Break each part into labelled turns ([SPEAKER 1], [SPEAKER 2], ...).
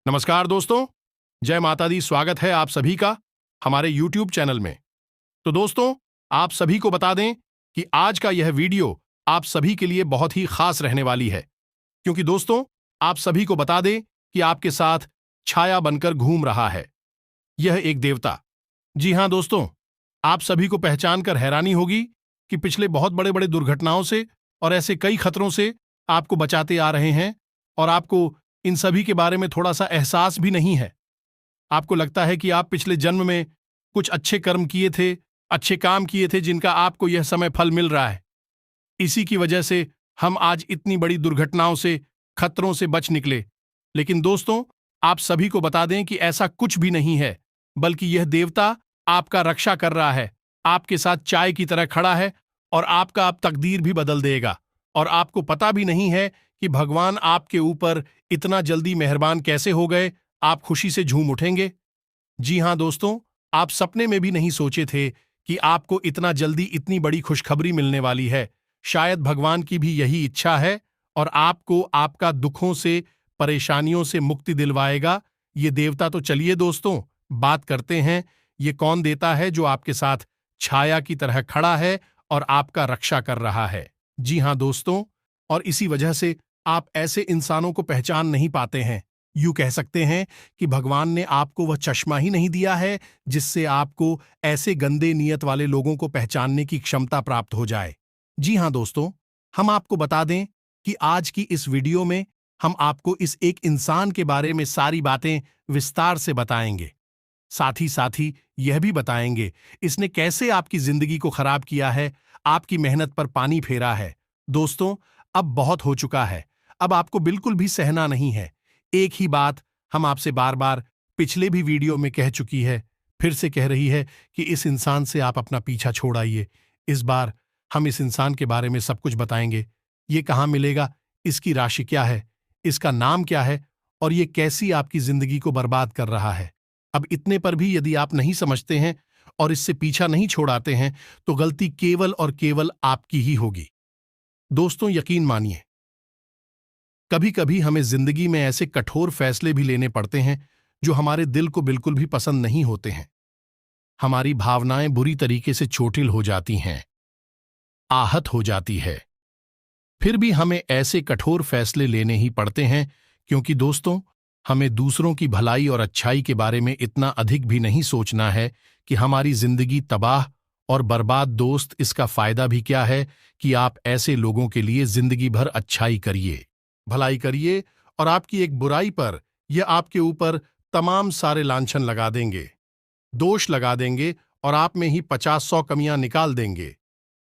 [SPEAKER 1] नमस्कार दोस्तों, जय माता दी। स्वागत है आप सभी का हमारे YouTube चैनल में। तो दोस्तों, आप सभी को बता दें कि आज का यह वीडियो आप सभी के लिए बहुत ही खास रहने वाली है, क्योंकि दोस्तों, आप सभी को बता दें कि आपके साथ छाया बनकर घूम रहा है यह एक देवता। जी हां दोस्तों, आप सभी को पहचान कर हैरानी होगी कि पिछले बहुत बड़े बड़े दुर्घटनाओं से और ऐसे कई खतरों से आपको बचाते आ रहे हैं, और आपको इन सभी के बारे में थोड़ा सा एहसास भी नहीं है। आपको लगता है कि आप पिछले जन्म में कुछ अच्छे कर्म किए थे, अच्छे काम किए थे, जिनका आपको यह समय फल मिल रहा है। इसी की वजह से हम आज इतनी बड़ी दुर्घटनाओं से, खतरों से बच निकले। लेकिन दोस्तों, आप सभी को बता दें कि ऐसा कुछ भी नहीं है, बल्कि यह देवता आपका रक्षा कर रहा है, आपके साथ चाय की तरह खड़ा है, और आपका अब तकदीर भी बदल देगा। और आपको पता भी नहीं है कि भगवान आपके ऊपर इतना जल्दी मेहरबान कैसे हो गए। आप खुशी से झूम उठेंगे। जी हां दोस्तों, आप सपने में भी नहीं सोचे थे कि आपको इतना जल्दी इतनी बड़ी खुशखबरी मिलने वाली है। शायद भगवान की भी यही इच्छा है, और आपको आपका दुखों से, परेशानियों से मुक्ति दिलवाएगा ये देवता। तो चलिए दोस्तों, बात करते हैं, ये कौन देता है जो आपके साथ छाया की तरह खड़ा है और आपका रक्षा कर रहा है। जी हां दोस्तों, और इसी वजह से आप ऐसे इंसानों को पहचान नहीं पाते हैं। यूं कह सकते हैं कि भगवान ने आपको वह चश्मा ही नहीं दिया है जिससे आपको ऐसे गंदे नियत वाले लोगों को पहचानने की क्षमता प्राप्त हो जाए। जी हां दोस्तों, हम आपको बता दें कि आज की इस वीडियो में हम आपको इस एक इंसान के बारे में सारी बातें विस्तार से बताएंगे। साथ ही यह भी बताएंगे इसने कैसे आपकी जिंदगी को खराब किया है, आपकी मेहनत पर पानी फेरा है। दोस्तों, अब बहुत हो चुका है, अब आपको बिल्कुल भी सहना नहीं है। एक ही बात हम आपसे बार बार पिछले भी वीडियो में कह चुकी है, फिर से कह रही है कि इस इंसान से आप अपना पीछा छोड़ाइए। इस बार हम इस इंसान के बारे में सब कुछ बताएंगे। ये कहाँ मिलेगा, इसकी राशि क्या है, इसका नाम क्या है, और ये कैसी आपकी जिंदगी को बर्बाद कर रहा है। अब इतने पर भी यदि आप नहीं समझते हैं और इससे पीछा नहीं छोड़ाते हैं, तो गलती केवल और केवल आपकी ही होगी। दोस्तों, यकीन मानिए, कभी कभी हमें जिंदगी में ऐसे कठोर फैसले भी लेने पड़ते हैं जो हमारे दिल को बिल्कुल भी पसंद नहीं होते हैं। हमारी भावनाएं बुरी तरीके से चोटिल हो जाती हैं, आहत हो जाती है। फिर भी हमें ऐसे कठोर फैसले लेने ही पड़ते हैं, क्योंकि दोस्तों, हमें दूसरों की भलाई और अच्छाई के बारे में इतना अधिक भी नहीं सोचना है कि हमारी जिंदगी तबाह और बर्बाद। दोस्त, इसका फायदा भी क्या है कि आप ऐसे लोगों के लिए जिंदगी भर अच्छाई करिए, भलाई करिए, और आपकी एक बुराई पर यह आपके ऊपर तमाम सारे लांछन लगा देंगे, दोष लगा देंगे, और आप में ही 50-100 कमियां निकाल देंगे।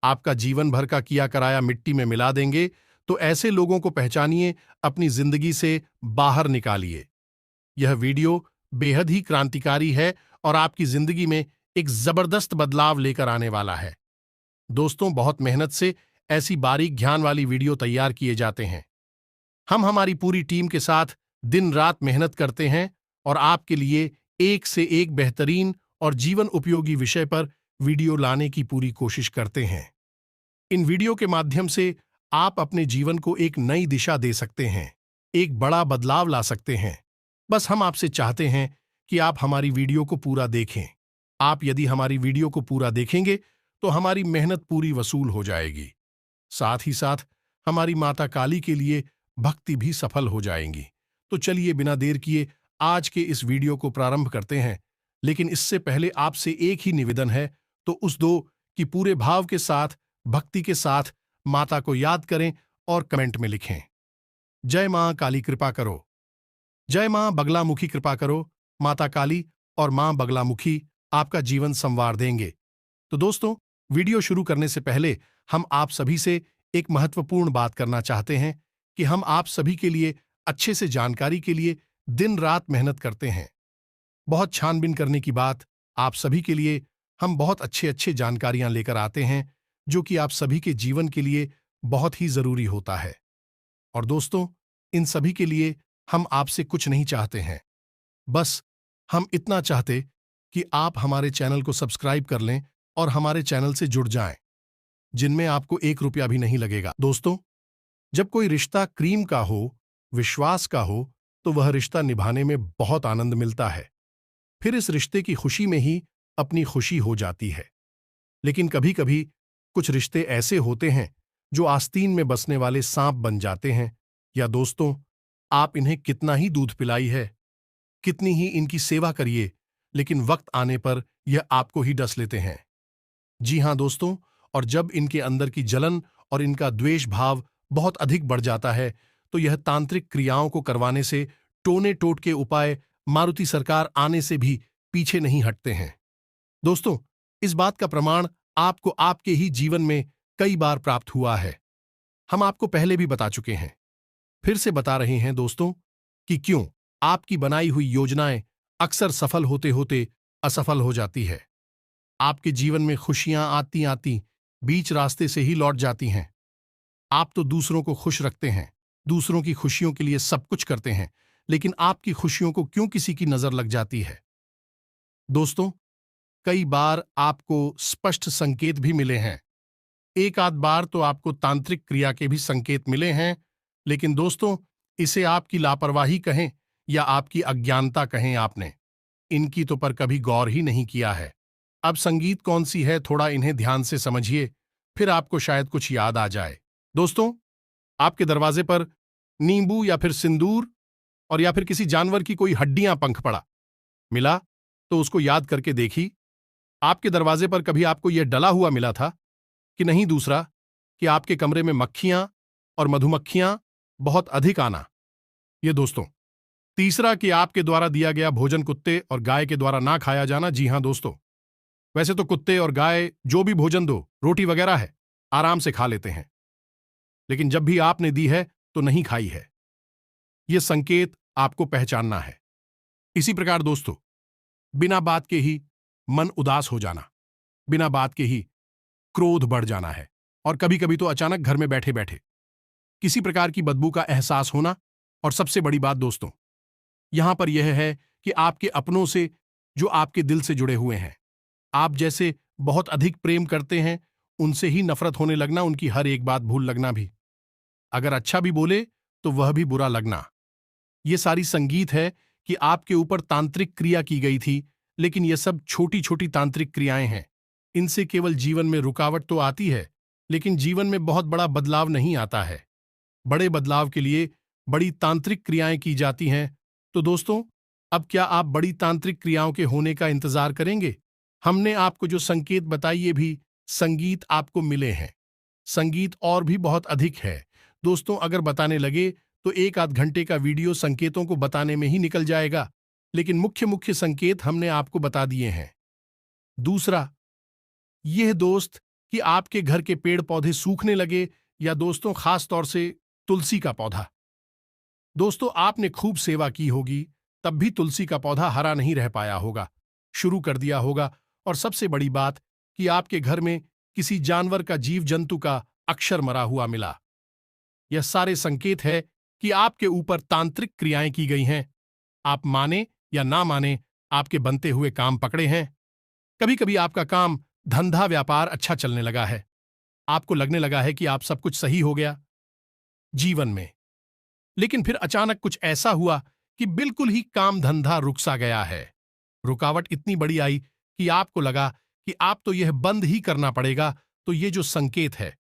[SPEAKER 1] आपका जीवन भर का किया कराया मिट्टी में मिला देंगे। तो ऐसे लोगों को पहचानिए, अपनी जिंदगी से बाहर निकालिए। यह वीडियो बेहद ही क्रांतिकारी है और आपकी जिंदगी में एक जबरदस्त बदलाव लेकर आने वाला है। दोस्तों, बहुत मेहनत से ऐसी बारीक ध्यान वाली वीडियो तैयार किए जाते हैं। हम हमारी पूरी टीम के साथ दिन रात मेहनत करते हैं और आपके लिए एक से एक बेहतरीन और जीवन उपयोगी विषय पर वीडियो लाने की पूरी कोशिश करते हैं। इन वीडियो के माध्यम से आप अपने जीवन को एक नई दिशा दे सकते हैं, एक बड़ा बदलाव ला सकते हैं। बस हम आपसे चाहते हैं कि आप हमारी वीडियो को पूरा देखें। आप यदि हमारी वीडियो को पूरा देखेंगे तो हमारी मेहनत पूरी वसूल हो जाएगी। साथ ही साथ हमारी माता काली के लिए भक्ति भी सफल हो जाएंगी। तो चलिए, बिना देर किए आज के इस वीडियो को प्रारंभ करते हैं। लेकिन इससे पहले आपसे एक ही निवेदन है, तो उस दो कि पूरे भाव के साथ, भक्ति के साथ माता को याद करें और कमेंट में लिखें, जय मां काली कृपा करो, जय मां बगलामुखी कृपा करो। माता काली और मां बगलामुखी आपका जीवन संवार देंगे। तो दोस्तों, वीडियो शुरू करने से पहले हम आप सभी से एक महत्वपूर्ण बात करना चाहते हैं कि हम आप सभी के लिए अच्छे से जानकारी के लिए दिन रात मेहनत करते हैं। बहुत छानबीन करने की बात, आप सभी के लिए हम बहुत अच्छे अच्छे जानकारियां लेकर आते हैं, जो कि आप सभी के जीवन के लिए बहुत ही जरूरी होता है। और दोस्तों, इन सभी के लिए हम आपसे कुछ नहीं चाहते हैं, बस हम इतना चाहते कि आप हमारे चैनल को सब्सक्राइब कर लें और हमारे चैनल से जुड़ जाएं, जिनमें आपको 1 रुपया भी नहीं लगेगा। दोस्तों, जब कोई रिश्ता क्रीम का हो, विश्वास का हो, तो वह रिश्ता निभाने में बहुत आनंद मिलता है। फिर इस रिश्ते की खुशी में ही अपनी खुशी हो जाती है। लेकिन कभी कभी कुछ रिश्ते ऐसे होते हैं जो आस्तीन में बसने वाले सांप बन जाते हैं। या दोस्तों, आप इन्हें कितना ही दूध पिलाई है, कितनी ही इनकी सेवा करिए, लेकिन वक्त आने पर यह आपको ही डस लेते हैं। जी हां दोस्तों, और जब इनके अंदर की जलन और इनका द्वेष भाव बहुत अधिक बढ़ जाता है, तो यह तांत्रिक क्रियाओं को करवाने से, टोने टोट के उपाय मारुति सरकार आने से भी पीछे नहीं हटते हैं। दोस्तों, इस बात का प्रमाण आपको आपके ही जीवन में कई बार प्राप्त हुआ है। हम आपको पहले भी बता चुके हैं, फिर से बता रहे हैं दोस्तों, कि क्यों आपकी बनाई हुई योजनाएं अक्सर सफल होते होते असफल हो जाती है। आपके जीवन में खुशियां आती आती बीच रास्ते से ही लौट जाती हैं। आप तो दूसरों को खुश रखते हैं, दूसरों की खुशियों के लिए सब कुछ करते हैं, लेकिन आपकी खुशियों को क्यों किसी की नजर लग जाती है? दोस्तों, कई बार आपको स्पष्ट संकेत भी मिले हैं। एक आध बार तो आपको तांत्रिक क्रिया के भी संकेत मिले हैं, लेकिन दोस्तों, इसे आपकी लापरवाही कहें या आपकी अज्ञानता कहें, आपने इनकी तो पर कभी गौर ही नहीं किया है। अब संगीत कौन सी है, थोड़ा इन्हें ध्यान से समझिए, फिर आपको शायद कुछ याद आ जाए। दोस्तों, आपके दरवाजे पर नींबू या फिर सिंदूर और या फिर किसी जानवर की कोई हड्डियां पंख पड़ा मिला, तो उसको याद करके देखी। आपके दरवाजे पर कभी आपको यह डला हुआ मिला था कि नहीं? दूसरा, कि आपके कमरे में मक्खियां और मधुमक्खियां बहुत अधिक आना। ये दोस्तों। तीसरा, कि आपके द्वारा दिया गया भोजन कुत्ते और गाय के द्वारा ना खाया जाना। जी हां दोस्तों, वैसे तो कुत्ते और गाय जो भी भोजन दो, रोटी वगैरह है, आराम से खा लेते हैं, लेकिन जब भी आपने दी है तो नहीं खाई है। यह संकेत आपको पहचानना है। इसी प्रकार दोस्तों, बिना बात के ही मन उदास हो जाना, बिना बात के ही क्रोध बढ़ जाना है, और कभी कभी तो अचानक घर में बैठे बैठे किसी प्रकार की बदबू का एहसास होना। और सबसे बड़ी बात दोस्तों, यहां पर यह है कि आपके अपनों से, जो आपके दिल से जुड़े हुए हैं, आप जैसे बहुत अधिक प्रेम करते हैं, उनसे ही नफरत होने लगना, उनकी हर एक बात भूल लगना भी। अगर अच्छा भी बोले तो वह भी बुरा लगना। ये सारी संगीत है कि आपके ऊपर तांत्रिक क्रिया की गई थी, लेकिन ये सब छोटी छोटी तांत्रिक क्रियाएं हैं। इनसे केवल जीवन में रुकावट तो आती है, लेकिन जीवन में बहुत बड़ा बदलाव नहीं आता है। बड़े बदलाव के लिए बड़ी तांत्रिक क्रियाएं की जाती हैं। तो दोस्तों, अब क्या आप बड़ी तांत्रिक क्रियाओं के होने का इंतजार करेंगे? हमने आपको जो संकेत बताए, ये भी संगीत आपको मिले हैं। संगीत और भी बहुत अधिक है दोस्तों। अगर बताने लगे तो एक आध घंटे का वीडियो संकेतों को बताने में ही निकल जाएगा, लेकिन मुख्य मुख्य संकेत हमने आपको बता दिए हैं। दूसरा, यह दोस्त, कि आपके घर के पेड़ पौधे सूखने लगे, या दोस्तों खास तौर से तुलसी का पौधा। दोस्तों, आपने खूब सेवा की होगी, तब भी तुलसी का पौधा हरा नहीं रह पाया होगा, शुरू कर दिया होगा। और सबसे बड़ी बात, कि आपके घर में किसी जानवर का, जीव जंतु का अक्षर मरा हुआ मिला। यह सारे संकेत है कि आपके ऊपर तांत्रिक क्रियाएं की गई हैं। आप माने या ना माने, आपके बनते हुए काम पकड़े हैं। कभी कभी आपका काम, धंधा व्यापार अच्छा चलने लगा है, आपको लगने लगा है कि आप सब कुछ सही हो गया जीवन में, लेकिन फिर अचानक कुछ ऐसा हुआ कि बिल्कुल ही काम धंधा रुक सा गया है। रुकावट इतनी बड़ी आई कि आपको लगा कि आप तो यह बंद ही करना पड़ेगा। तो ये जो संकेत है,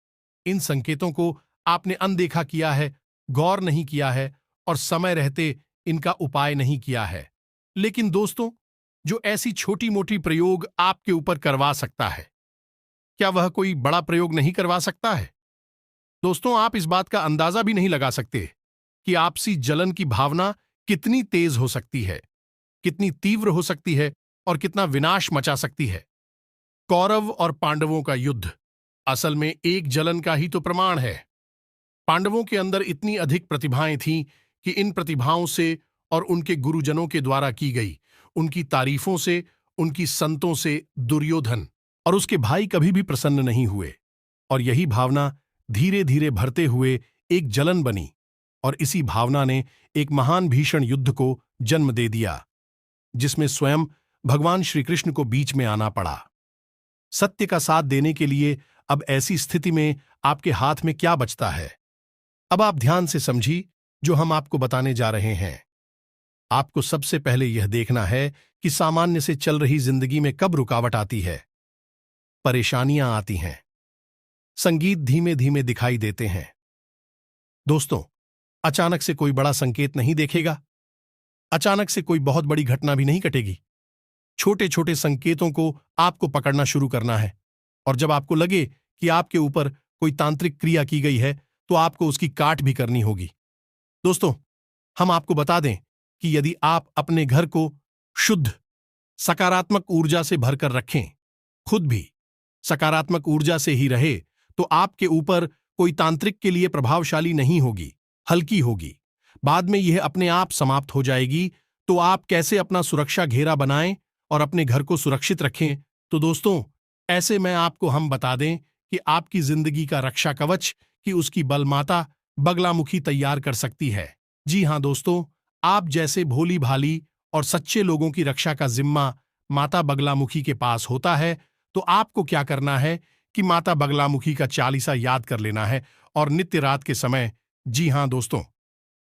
[SPEAKER 1] इन संकेतों को आपने अनदेखा किया है, गौर नहीं किया है, और समय रहते इनका उपाय नहीं किया है। लेकिन दोस्तों, जो ऐसी छोटी मोटी प्रयोग आपके ऊपर करवा सकता है, क्या वह कोई बड़ा प्रयोग नहीं करवा सकता है? दोस्तों, आप इस बात का अंदाजा भी नहीं लगा सकते कि आपसी जलन की भावना कितनी तेज हो सकती है, कितनी तीव्र हो सकती है, और कितना विनाश मचा सकती है। कौरव और पांडवों का युद्ध असल में एक जलन का ही तो प्रमाण है। पांडवों के अंदर इतनी अधिक प्रतिभाएं थीं कि इन प्रतिभाओं से और उनके गुरुजनों के द्वारा की गई उनकी तारीफों से, उनकी संतों से दुर्योधन और उसके भाई कभी भी प्रसन्न नहीं हुए। और यही भावना धीरे धीरे भरते हुए एक जलन बनी, और इसी भावना ने एक महान भीषण युद्ध को जन्म दे दिया, जिसमें स्वयं भगवान श्री कृष्ण को बीच में आना पड़ा। सत्य का साथ देने के लिए अब ऐसी स्थिति में आपके हाथ में क्या बचता है? अब आप ध्यान से समझी जो हम आपको बताने जा रहे हैं। आपको सबसे पहले यह देखना है कि सामान्य से चल रही जिंदगी में कब रुकावट आती है। परेशानियां आती हैं। संगीत धीमे धीमे दिखाई देते हैं। दोस्तों, अचानक से कोई बड़ा संकेत नहीं देखेगा। अचानक से कोई बहुत बड़ी घटना भी नहीं घटेगी। छोटे छोटे संकेतों को आपको पकड़ना शुरू करना है, और जब आपको लगे कि आपके ऊपर कोई तांत्रिक क्रिया की गई है तो आपको उसकी काट भी करनी होगी। दोस्तों, हम आपको बता दें कि यदि आप अपने घर को शुद्ध सकारात्मक ऊर्जा से भरकर रखें, खुद भी सकारात्मक ऊर्जा से ही रहे, तो आपके ऊपर कोई तांत्रिक के लिए प्रभावशाली नहीं होगी, हल्की होगी। बाद में यह अपने आप समाप्त हो जाएगी। तो आप कैसे अपना सुरक्षा घेरा बनाएं और अपने घर को सुरक्षित रखें? तो दोस्तों, ऐसे में आपको हम बता दें कि आपकी जिंदगी का रक्षा कवच कि उसकी बलमाता बगलामुखी तैयार कर सकती है। जी हां दोस्तों, आप जैसे भोली भाली और सच्चे लोगों की रक्षा का जिम्मा माता बगलामुखी के पास होता है। तो आपको क्या करना है कि माता बगलामुखी का चालीसा याद कर लेना है, और नित्य रात के समय, जी हां दोस्तों,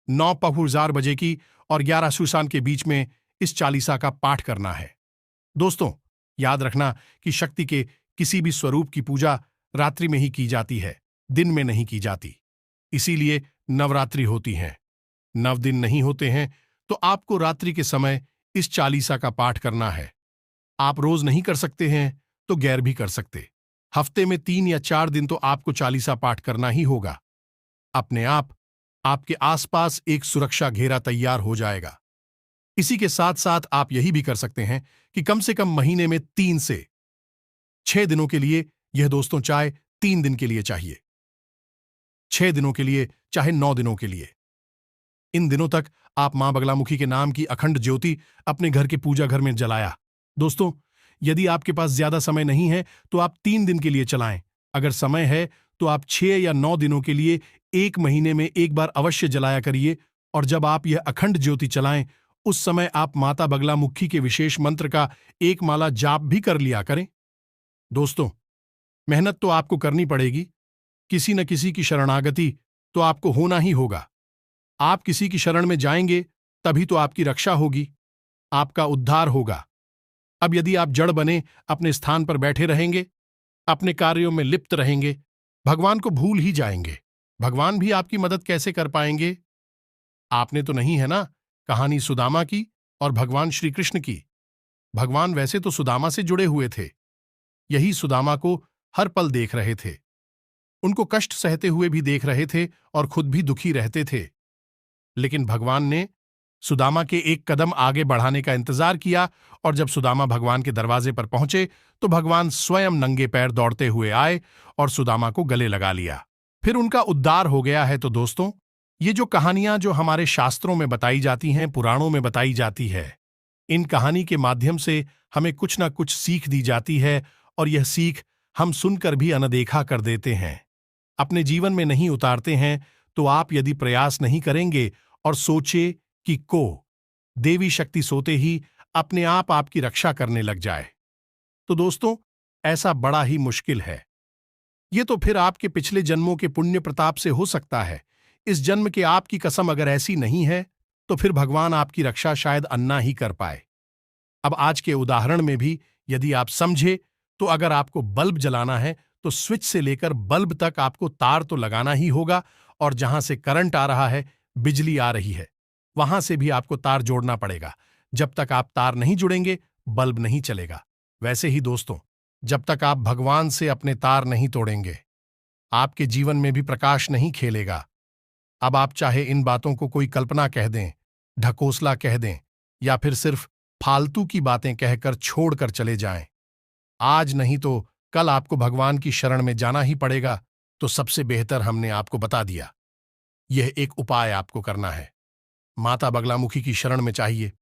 [SPEAKER 1] 9 बजे की और 11 सुसान के बीच में इस चालीसा का पाठ करना है। दोस्तों, याद रखना कि शक्ति के किसी भी स्वरूप की पूजा रात्रि में ही की जाती है, दिन में नहीं की जाती। इसीलिए नवरात्रि होती हैं। 9 दिन नहीं होते हैं, तो आपको रात्रि के समय इस चालीसा का पाठ करना है। आप रोज नहीं कर सकते हैं तो गैर भी कर सकते। हफ्ते में 3 या 4 दिन तो आपको चालीसा पाठ करना ही होगा। अपने आप आपके आसपास एक सुरक्षा घेरा तैयार हो जाएगा। इसी के साथ साथ आप यही भी कर सकते हैं कि कम से कम महीने में 3 से 6 दिनों के लिए, यह दोस्तों चाहे 3 दिन के लिए चाहिए, 6 दिनों के लिए, चाहे 9 दिनों के लिए, इन दिनों तक आप मां बगलामुखी के नाम की अखंड ज्योति अपने घर के पूजा घर में जलाया। दोस्तों, यदि आपके पास ज्यादा समय नहीं है तो आप 3 दिन के लिए चलाएं। अगर समय है तो आप 6 या 9 दिनों के लिए 1 महीने में एक बार अवश्य जलाया करिए। और जब आप यह अखंड ज्योति चलाएं, उस समय आप माता बगलामुखी के विशेष मंत्र का एक माला जाप भी कर लिया करें। दोस्तों, मेहनत तो आपको करनी पड़ेगी। किसी न किसी की शरणागति तो आपको होना ही होगा। आप किसी की शरण में जाएंगे तभी तो आपकी रक्षा होगी, आपका उद्धार होगा। अब यदि आप जड़ बने अपने स्थान पर बैठे रहेंगे, अपने कार्यों में लिप्त रहेंगे, भगवान को भूल ही जाएंगे, भगवान भी आपकी मदद कैसे कर पाएंगे? आपने तो नहीं है ना कहानी सुदामा की और भगवान श्री कृष्ण की। भगवान वैसे तो सुदामा से जुड़े हुए थे, यही सुदामा को हर पल देख रहे थे, उनको कष्ट सहते हुए भी देख रहे थे और खुद भी दुखी रहते थे। लेकिन भगवान ने सुदामा के एक कदम आगे बढ़ाने का इंतजार किया, और जब सुदामा भगवान के दरवाजे पर पहुंचे तो भगवान स्वयं नंगे पैर दौड़ते हुए आए और सुदामा को गले लगा लिया। फिर उनका उद्धार हो गया है। तो दोस्तों, ये जो कहानियां जो हमारे शास्त्रों में बताई जाती हैं, पुराणों में बताई जाती है, इन कहानी के माध्यम से हमें कुछ ना कुछ सीख दी जाती है, और यह सीख हम सुनकर भी अनदेखा कर देते हैं, अपने जीवन में नहीं उतारते हैं। तो आप यदि प्रयास नहीं करेंगे और सोचे कि देवी शक्ति सोते ही अपने आप आपकी रक्षा करने लग जाए, तो दोस्तों, ऐसा बड़ा ही मुश्किल है। ये तो फिर आपके पिछले जन्मों के पुण्य प्रताप से हो सकता है। इस जन्म के आपकी कसम अगर ऐसी नहीं है तो फिर भगवान आपकी रक्षा शायद अन्ना ही कर पाए। अब आज के उदाहरण में भी यदि आप समझे, तो अगर आपको बल्ब जलाना है तो स्विच से लेकर बल्ब तक आपको तार तो लगाना ही होगा, और जहां से करंट आ रहा है, बिजली आ रही है, वहां से भी आपको तार जोड़ना पड़ेगा। जब तक आप तार नहीं जुड़ेंगे, बल्ब नहीं चलेगा। वैसे ही दोस्तों, जब तक आप भगवान से अपने तार नहीं तोड़ेंगे, आपके जीवन में भी प्रकाश नहीं खेलेगा। अब आप चाहे इन बातों को कोई कल्पना कह दें, ढकोसला कह दें, या फिर सिर्फ फालतू की बातें कहकर छोड़कर चले जाएं, आज नहीं तो कल आपको भगवान की शरण में जाना ही पड़ेगा। तो सबसे बेहतर हमने आपको बता दिया, यह एक उपाय आपको करना है। माता बगलामुखी की शरण में चाहिए।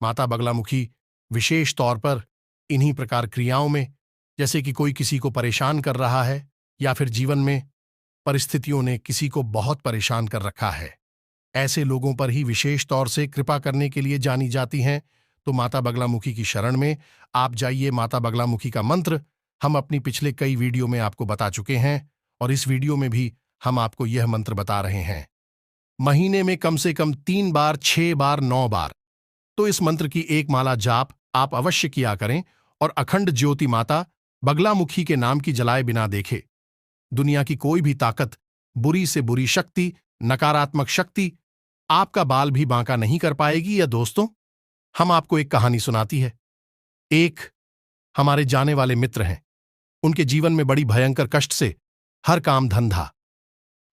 [SPEAKER 1] माता बगलामुखी विशेष तौर पर इन्हीं प्रकार क्रियाओं में, जैसे कि कोई किसी को परेशान कर रहा है या फिर जीवन में परिस्थितियों ने किसी को बहुत परेशान कर रखा है, ऐसे लोगों पर ही विशेष तौर से कृपा करने के लिए जानी जाती हैं। तो माता बगलामुखी की शरण में आप जाइए। माता बगलामुखी का मंत्र हम अपनी पिछले कई वीडियो में आपको बता चुके हैं, और इस वीडियो में भी हम आपको यह मंत्र बता रहे हैं। महीने में कम से कम 3 बार, 6 बार, 9 बार तो इस मंत्र की एक माला जाप आप अवश्य किया करें और अखंड ज्योति माता बगलामुखी के नाम की जलाए बिना देखे दुनिया की कोई भी ताकत, बुरी से बुरी शक्ति, नकारात्मक शक्ति आपका बाल भी बांका नहीं कर पाएगी। या दोस्तों, हम आपको एक कहानी सुनाती है। एक हमारे जाने वाले मित्र हैं। उनके जीवन में बड़ी भयंकर कष्ट से हर काम धंधा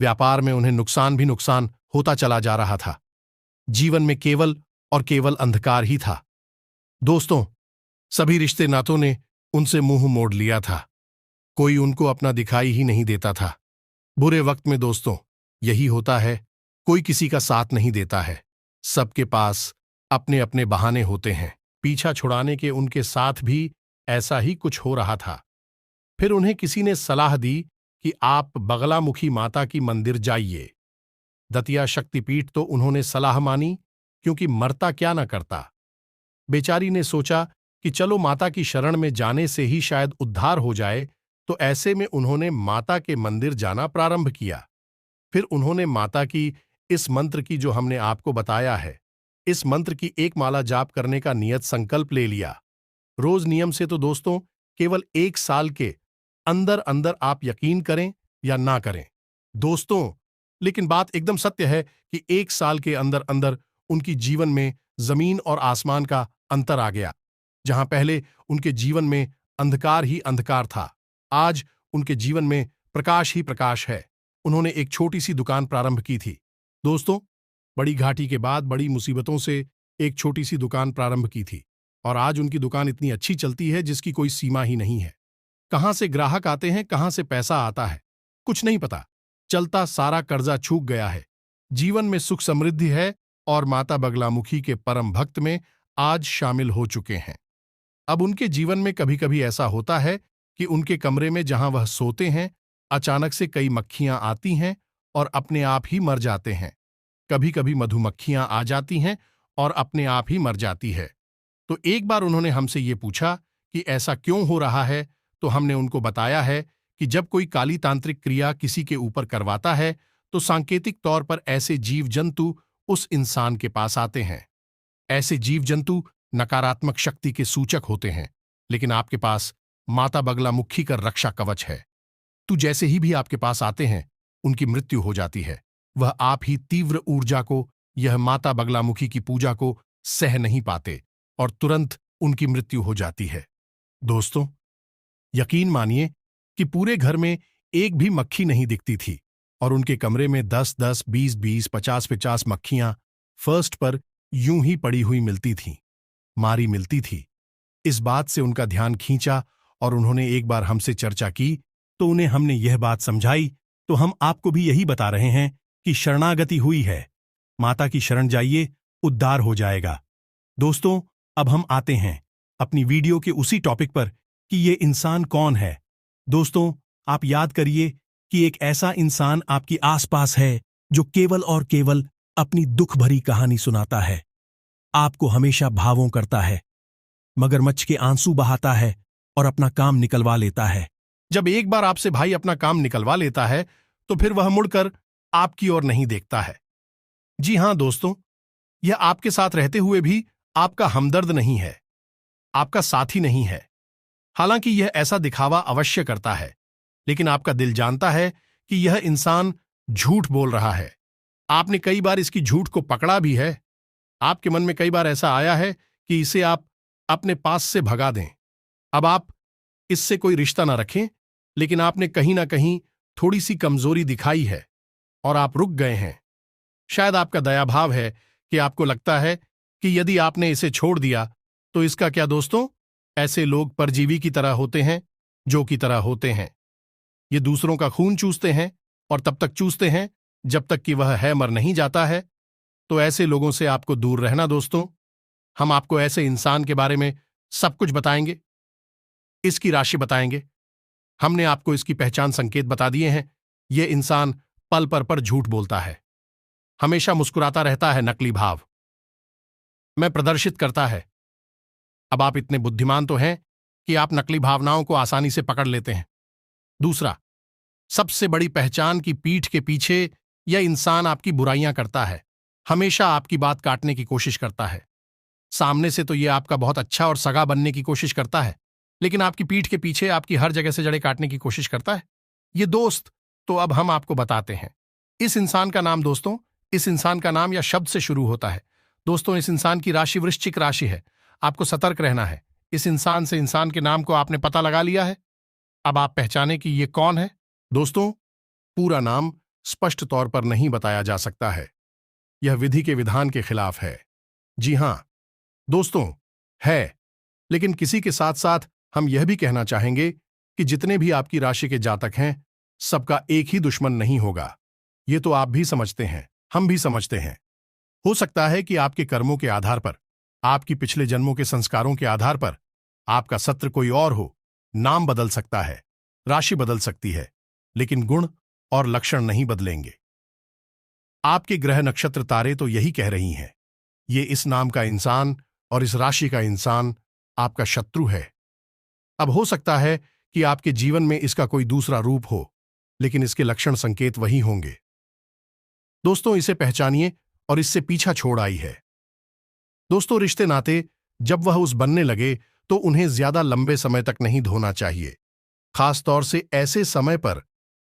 [SPEAKER 1] व्यापार में उन्हें नुकसान भी नुकसान होता चला जा रहा था। जीवन में केवल और केवल अंधकार ही था। दोस्तों, सभी रिश्ते नातों ने उनसे मुंह मोड़ लिया था। कोई उनको अपना दिखाई ही नहीं देता था। बुरे वक्त में दोस्तों यही होता है, कोई किसी का साथ नहीं देता है। सबके पास अपने अपने बहाने होते हैं। पीछा छुड़ाने के उनके साथ भी ऐसा ही कुछ हो रहा था। फिर उन्हें किसी ने सलाह दी कि आप बगलामुखी माता की मंदिर जाइए। दतिया शक्तिपीठ तो उन्होंने सलाह मानी, क्योंकि मरता क्या न करता। बेचारी ने सोचा कि चलो माता की शरण में जाने से ही शायद उद्धार हो जाए, तो ऐसे में उन्होंने माता के मंदिर जाना प्रारंभ किया। फिर उन्होंने माता की इस मंत्र की, जो हमने आपको बताया है, इस मंत्र की एक माला जाप करने का नियत संकल्प ले लिया। रोज नियम से तो दोस्तों केवल 1 साल के अंदर अंदर आप यकीन करें या ना करें दोस्तों, लेकिन बात एकदम सत्य है कि 1 साल के अंदर अंदर उनकी जीवन में जमीन और आसमान का अंतर आ गया। जहां पहले उनके जीवन में अंधकार ही अंधकार था, आज उनके जीवन में प्रकाश ही प्रकाश है। उन्होंने एक छोटी सी दुकान प्रारंभ की थी। दोस्तों, बड़ी घाटी के बाद बड़ी मुसीबतों से एक छोटी सी दुकान प्रारंभ की थी, और आज उनकी दुकान इतनी अच्छी चलती है जिसकी कोई सीमा ही नहीं है। कहां से ग्राहक आते हैं, कहां से पैसा आता है, कुछ नहीं पता चलता। सारा कर्जा छूट गया है, जीवन में सुख समृद्धि है, और माता बगलामुखी के परम भक्त में आज शामिल हो चुके हैं। अब उनके जीवन में कभी कभी ऐसा होता है कि उनके कमरे में जहां वह सोते हैं, अचानक से कई मक्खियां आती हैं और अपने आप ही मर जाते हैं। कभी कभी मधुमक्खियां आ जाती हैं और अपने आप ही मर जाती है। तो एक बार उन्होंने हमसे ये पूछा कि ऐसा क्यों हो रहा है, तो हमने उनको बताया है कि जब कोई काली तांत्रिक क्रिया किसी के ऊपर करवाता है, तो सांकेतिक तौर पर ऐसे जीव जंतु उस इंसान के पास आते हैं। ऐसे जीव जंतु नकारात्मक शक्ति के सूचक होते हैं, लेकिन आपके पास माता बगलामुखी का रक्षा कवच है। तो जैसे ही भी आपके पास आते हैं, उनकी मृत्यु हो जाती है। वह आप ही तीव्र ऊर्जा को, यह माता बगलामुखी की पूजा को सह नहीं पाते और तुरंत उनकी मृत्यु हो जाती है। दोस्तों, यकीन मानिए कि पूरे घर में एक भी मक्खी नहीं दिखती थी, और उनके कमरे में 10-10, 20-20, 50-50 मक्खियां फर्स्ट पर यूं ही पड़ी हुई मिलती थीं, मारी मिलती थी। इस बात से उनका ध्यान खींचा और उन्होंने एक बार हमसे चर्चा की, तो उन्हें हमने यह बात समझाई। तो हम आपको भी यही बता रहे हैं कि शरणागति हुई है, माता की शरण जाइए, उद्धार हो जाएगा। दोस्तों, अब हम आते हैं अपनी वीडियो के उसी टॉपिक पर कि ये इंसान कौन है। दोस्तों, आप याद करिए कि एक ऐसा इंसान आपके आसपास है जो केवल और केवल अपनी दुख भरी कहानी सुनाता है, आपको हमेशा भावुं करता है, मगरमच्छ के आंसू बहाता है और अपना काम निकलवा लेता है। जब एक बार आपसे भाई अपना काम निकलवा लेता है, तो फिर वह मुड़कर आपकी ओर नहीं देखता है। जी हां दोस्तों, यह आपके साथ रहते हुए भी आपका हमदर्द नहीं है, आपका साथी नहीं है। हालांकि यह ऐसा दिखावा अवश्य करता है, लेकिन आपका दिल जानता है कि यह इंसान झूठ बोल रहा है। आपने कई बार इसकी झूठ को पकड़ा भी है। आपके मन में कई बार ऐसा आया है कि इसे आप अपने पास से भगा दें। अब आप इससे कोई रिश्ता ना रखें, लेकिन आपने कहीं ना कहीं थोड़ी सी कमजोरी दिखाई है और आप रुक गए हैं। शायद आपका दयाभाव है कि आपको लगता है कि यदि आपने इसे छोड़ दिया तो इसका क्या। दोस्तों, ऐसे लोग परजीवी की तरह होते हैं, जो की तरह होते हैं। ये दूसरों का खून चूसते हैं और तब तक चूसते हैं जब तक कि वह है मर नहीं जाता है। तो ऐसे लोगों से आपको दूर रहना। दोस्तों, हम आपको ऐसे इंसान के बारे में सब कुछ बताएंगे, इसकी राशि बताएंगे। हमने आपको इसकी पहचान संकेत बता दिए हैं। यह इंसान पल पर झूठ बोलता है, हमेशा मुस्कुराता रहता है, नकली भाव में प्रदर्शित करता है। अब आप इतने बुद्धिमान तो हैं कि आप नकली भावनाओं को आसानी से पकड़ लेते हैं। दूसरा, सबसे बड़ी पहचान की पीठ के पीछे यह इंसान आपकी बुराइयां करता है, हमेशा आपकी बात काटने की कोशिश करता है। सामने से तो ये आपका बहुत अच्छा और सगा बनने की कोशिश करता है, लेकिन आपकी पीठ के पीछे आपकी हर जगह से जड़ें काटने की कोशिश करता है। ये दोस्त, तो अब हम आपको बताते हैं। इस इंसान का नाम दोस्तों, इस इंसान का नाम या शब्द से शुरू होता है। दोस्तों, इस इंसान की राशि वृश्चिक राशि है। आपको सतर्क रहना है। इस इंसान से इंसान के नाम को आपने पता लगा लिया है। अब आप पहचाने कि ये कौन है। दोस्तों, पूरा नाम स्पष्ट तौर पर नहीं बताया जा सकता है। यह विधि के विधान के खिलाफ है। जी हां दोस्तों, है। लेकिन किसी के साथ साथ हम यह भी कहना चाहेंगे कि जितने भी आपकी राशि के जातक हैं, सबका एक ही दुश्मन नहीं होगा। ये तो आप भी समझते हैं, हम भी समझते हैं। हो सकता है कि आपके कर्मों के आधार पर, आपकी पिछले जन्मों के संस्कारों के आधार पर आपका सत्र कोई और हो। नाम बदल सकता है, राशि बदल सकती है, लेकिन गुण और लक्षण नहीं बदलेंगे। आपके ग्रह नक्षत्र तारे तो यही कह रही हैं। ये इस नाम का इंसान और इस राशि का इंसान आपका शत्रु है। अब हो सकता है कि आपके जीवन में इसका कोई दूसरा रूप हो, लेकिन इसके लक्षण संकेत वही होंगे। दोस्तों, इसे पहचानिए और इससे पीछा छोड़ आई है। दोस्तों, रिश्ते नाते जब वह उस बनने लगे तो उन्हें ज्यादा लंबे समय तक नहीं धोना चाहिए। खास तौर से ऐसे समय पर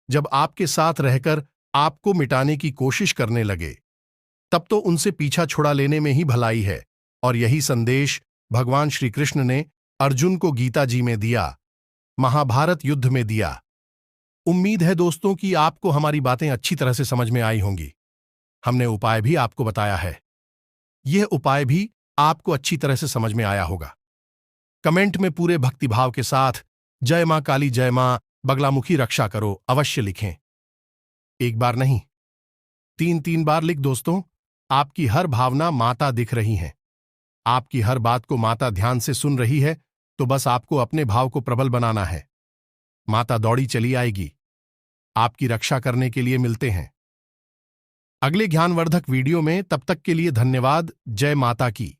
[SPEAKER 1] जब आपके साथ रहकर आपको मिटाने की कोशिश करने लगे, तब तो उनसे पीछा छुड़ा लेने में ही भलाई है। और यही संदेश भगवान श्री कृष्ण ने अर्जुन को गीता जी में दिया, महाभारत युद्ध में दिया। उम्मीद है दोस्तों कि आपको हमारी बातें अच्छी तरह से समझ में आई होंगी। हमने उपाय भी आपको बताया है। यह उपाय भी आपको अच्छी तरह से समझ में आया होगा। कमेंट में पूरे भक्तिभाव के साथ जय मां काली, जय मां बगलामुखी रक्षा करो अवश्य लिखें। एक बार नहीं, 3-3 बार लिख दोस्तों। आपकी हर भावना माता दिख रही है। आपकी हर बात को माता ध्यान से सुन रही है, तो बस आपको अपने भाव को प्रबल बनाना है। माता दौड़ी चली आएगी आपकी रक्षा करने के लिए। मिलते हैं अगले ज्ञानवर्धक वीडियो में। तब तक के लिए धन्यवाद। जय माता की।